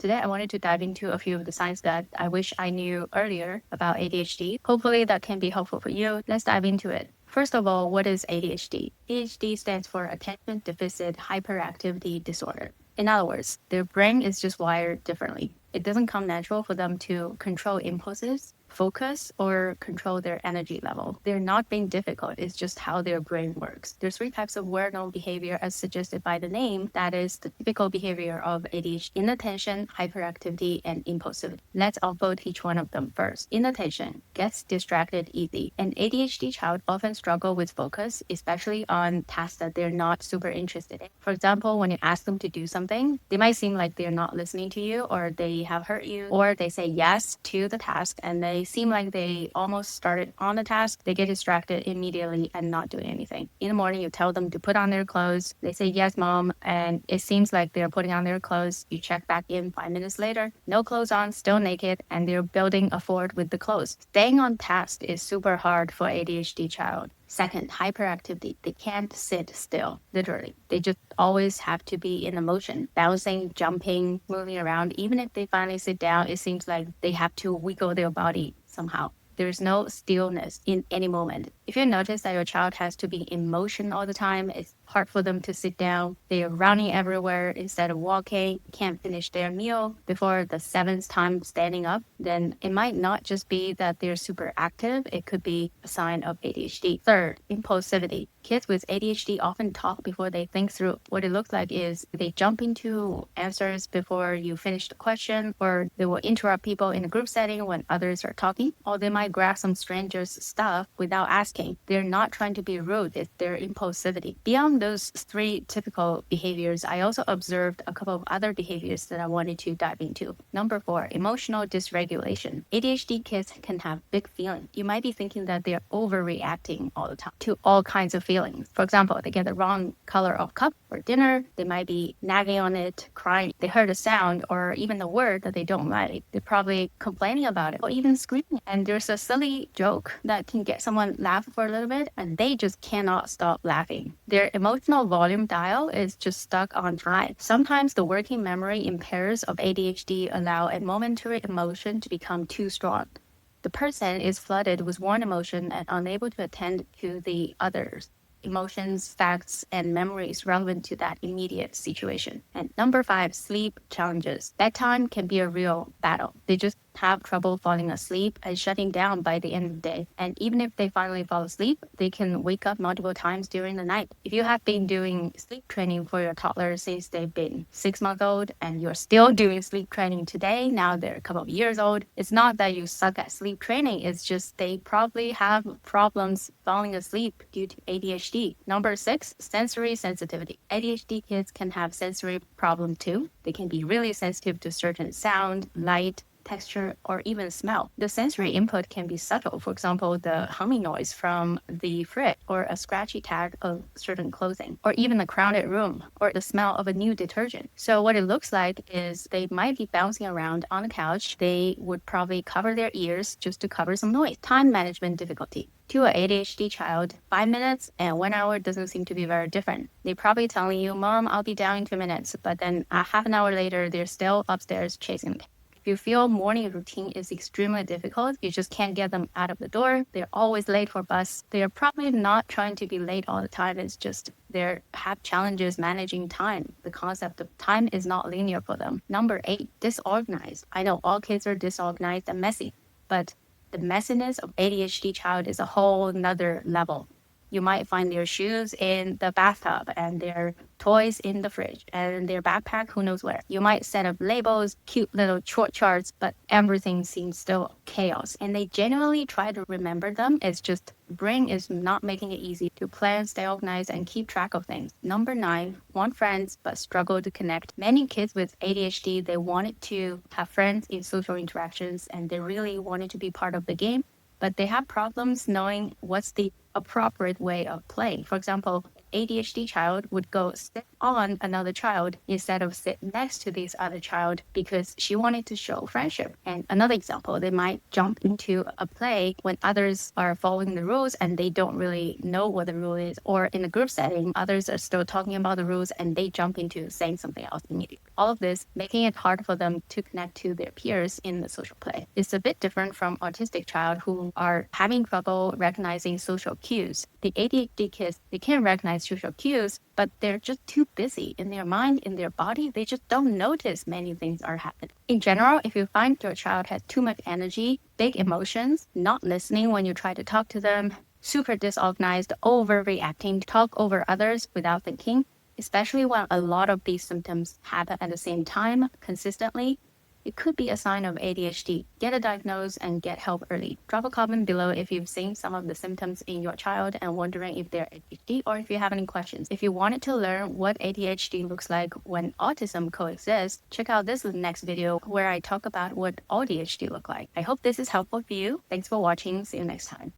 Today, I wanted to dive into a few of the signs that I wish I knew earlier about ADHD. Hopefully, that can be helpful for you. Let's dive into it. First of all, what is ADHD? ADHD stands for Attention Deficit Hyperactivity Disorder. In other words, their brain is just wired differently. It doesn't come natural for them to control impulses, focus, or control their energy level. They're not being difficult, it's just how their brain works. There's 3 types of well-known behavior as suggested by the name. That is the typical behavior of ADHD: inattention, hyperactivity, and impulsivity. Let's unfold each one of them first. Inattention gets distracted easily. An ADHD child often struggle with focus, especially on tasks that they're not super interested in. For example, when you ask them to do something, they might seem like they're not listening to you, or they have hurt you, or they say yes to the task and they seem like they almost started on the task. They get distracted immediately and not doing anything. In the morning, you tell them to put on their clothes. They say, yes, mom. And it seems like they're putting on their clothes. You check back in 5 minutes later, no clothes on, still naked, and they're building a fort with the clothes. Staying on task is super hard for ADHD child. Second, hyperactivity. They can't sit still, literally. They just always have to be in motion, bouncing, jumping, moving around. Even if they finally sit down, it seems like they have to wiggle their body somehow. There's no stillness in any moment. If you notice that your child has to be in motion all the time, it's hard for them to sit down. They are running everywhere instead of walking, can't finish their meal before the 7th time standing up, then it might not just be that they're super active. It could be a sign of ADHD. Third, impulsivity. Kids with ADHD often talk before they think through. What it looks like is they jump into answers before you finish the question, or they will interrupt people in a group setting when others are talking, or they might grab some stranger's stuff without asking. They're not trying to be rude, it's their impulsivity. Beyond those 3 typical behaviors, I also observed a couple of other behaviors that I wanted to dive into. Number 4, emotional dysregulation. ADHD kids can have big feelings. You might be thinking that they're overreacting all the time to all kinds of feelings. For example, they get the wrong color of cup for dinner. They might be nagging on it, crying. They heard a sound or even a word that they don't like. They're probably complaining about it or even screaming. And there's a silly joke that can get someone laugh for a little bit and they just cannot stop laughing. Their emotional volume dial is just stuck on high. Sometimes the working memory impairs of ADHD allow a momentary emotion to become too strong. The person is flooded with one emotion and unable to attend to the others. Emotions, facts, and memories relevant to that immediate situation. And number 5, sleep challenges. Bedtime can be a real battle. They just have trouble falling asleep and shutting down by the end of the day. And even if they finally fall asleep, they can wake up multiple times during the night. If you have been doing sleep training for your toddler since they've been 6 months old and you're still doing sleep training today, now they're a couple of years old, it's not that you suck at sleep training, it's just they probably have problems falling asleep due to ADHD. Number 6, sensory sensitivity. ADHD kids can have sensory problem too. They can be really sensitive to certain sound, light, texture, or even smell. The sensory input can be subtle. For example, the humming noise from the fridge, or a scratchy tag of certain clothing, or even a crowded room, or the smell of a new detergent. So what it looks like is they might be bouncing around on the couch. They would probably cover their ears just to cover some noise. Time management difficulty. To an ADHD child, 5 minutes and 1 hour doesn't seem to be very different. They're probably telling you, Mom, I'll be down in 2 minutes, but then a half an hour later, they're still upstairs chasing the. If you feel morning routine is extremely difficult, you just can't get them out of the door, they're always late for bus, they're probably not trying to be late all the time, it's just they have challenges managing time. The concept of time is not linear for them. Number 8, disorganized. I know all kids are disorganized and messy, but the messiness of ADHD child is a whole nother level. You might find their shoes in the bathtub and their toys in the fridge and their backpack who knows where. You might set up labels, cute little short charts, but everything seems still chaos. And they genuinely try to remember them. It's just the brain is not making it easy to plan, stay organized, and keep track of things. Number 9, want friends but struggle to connect. Many kids with ADHD, they wanted to have friends in social interactions and they really wanted to be part of the game, but they have problems knowing what's the appropriate way of playing. For example, ADHD child would go sit on another child instead of sit next to this other child because she wanted to show friendship. And another example, they might jump into a play when others are following the rules and they don't really know what the rule is. Or in a group setting, others are still talking about the rules and they jump into saying something else immediately. all of this making it hard for them to connect to their peers in the social play. It's a bit different from autistic child who are having trouble recognizing social cues. The ADHD kids, they can recognize social cues, but they're just too busy in their mind, in their body. They just don't notice many things are happening. In general, if you find your child has too much energy, big emotions, not listening when you try to talk to them, super disorganized, overreacting, talk over others without thinking, especially when a lot of these symptoms happen at the same time consistently, it could be a sign of ADHD. Get a diagnosis and get help early. Drop a comment below if you've seen some of the symptoms in your child and wondering if they're ADHD or if you have any questions. If you wanted to learn what ADHD looks like when autism coexists, check out this next video where I talk about what ADHD look like. I hope this is helpful for you. Thanks for watching. See you next time.